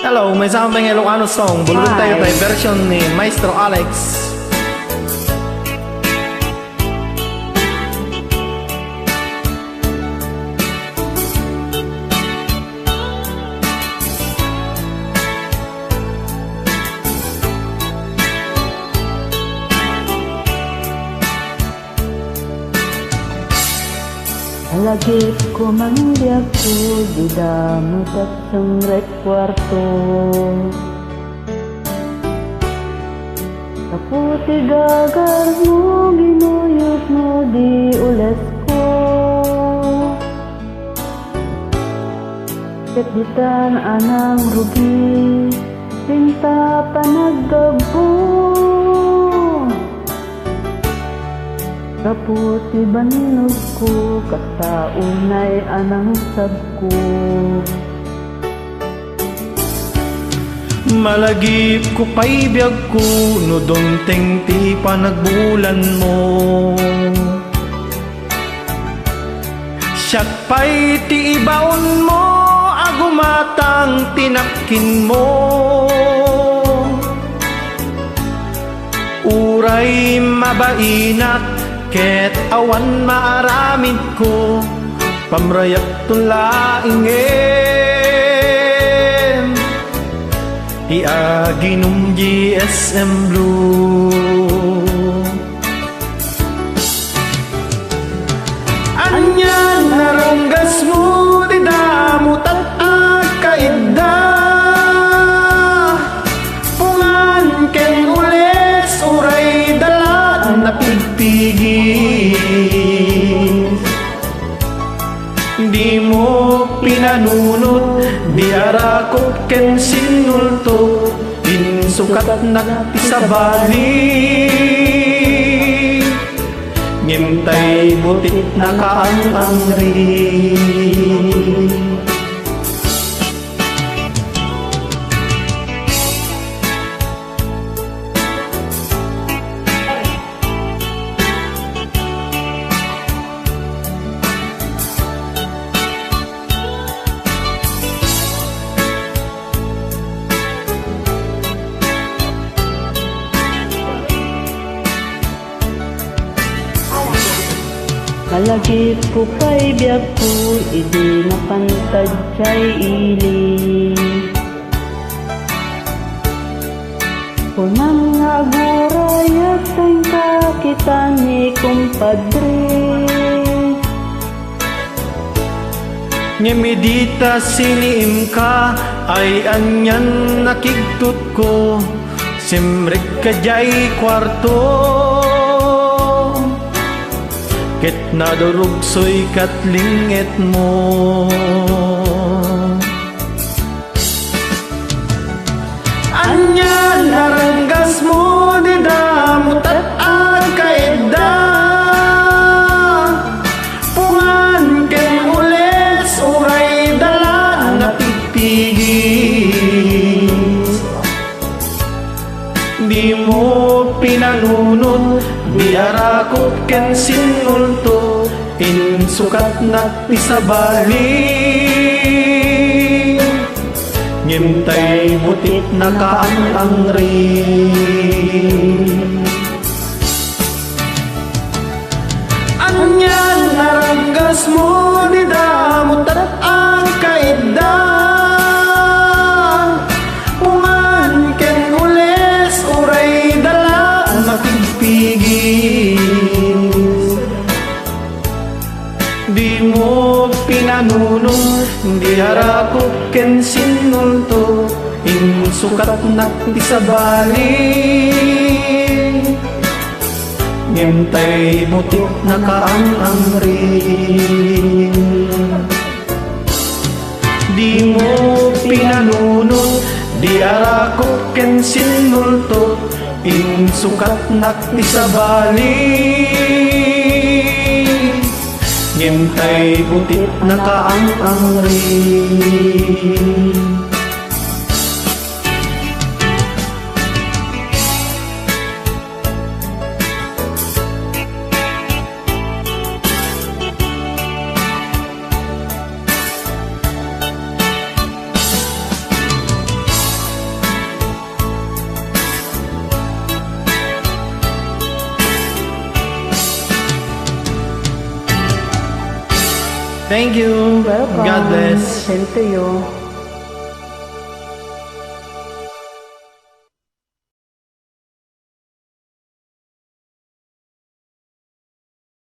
Hello, may isang tayong Ilocano song. Bulunod tayo tayo version ni Maestro Alex. Lagi ko mandiyak ko di damot at sangret kwarto. Taputi gagar mo, ginuyot mo di ulas ko. Ket ditan anang rugi, pinta panagdabo. Kaputi banog ko, kataunay anang sabko. Malagip ko pa'y biyag ko, no donteng ti panagbulan mo. Siyak pa'y ti ibaon mo, agumatang tinakin mo. Uray mabainat, ket awan maaramid ko, pamrayak tulaingen iaginum GSM Blue. Anyan naronggas mo di damot at agkaida, pungan ken ules uray dala na pigpigis. Di mo pinanunot, di arakot ken sinulto, insukat na ti sabali. Ngimtay butit na kaang-angri. Malagip ko pa'y biyag ko, idi napantad siya'y ili. Punang nga gurayat ang kakitan ni kumpadre. Nyemedita siniim ka, ay anyan nakigtut ko, simrik ka jay kwarto. Ket nadurugsoy katlinget mo. Anyan naranggas mo di damot at agkaida, pungan ken ules uray dala na pigpigis. Di mo pinanunot, di arakot ken sinulto, insukat na ti sabali. Ngimtay butit na kaang-angri. Anyan naranggas mo di damot at agkaida, pungan ken ules uray dala na pigpigis. Di mo pinanunot, di harakot ken sinulto, insukat na ti sabali. Ngimtay butit na kaang-angri. Di mo pinanunot, di harakot ken sinulto, insukat na ti sabali. Ngimtay butit na kaang-angri. Thank you. Welcome. God bless. Same to you.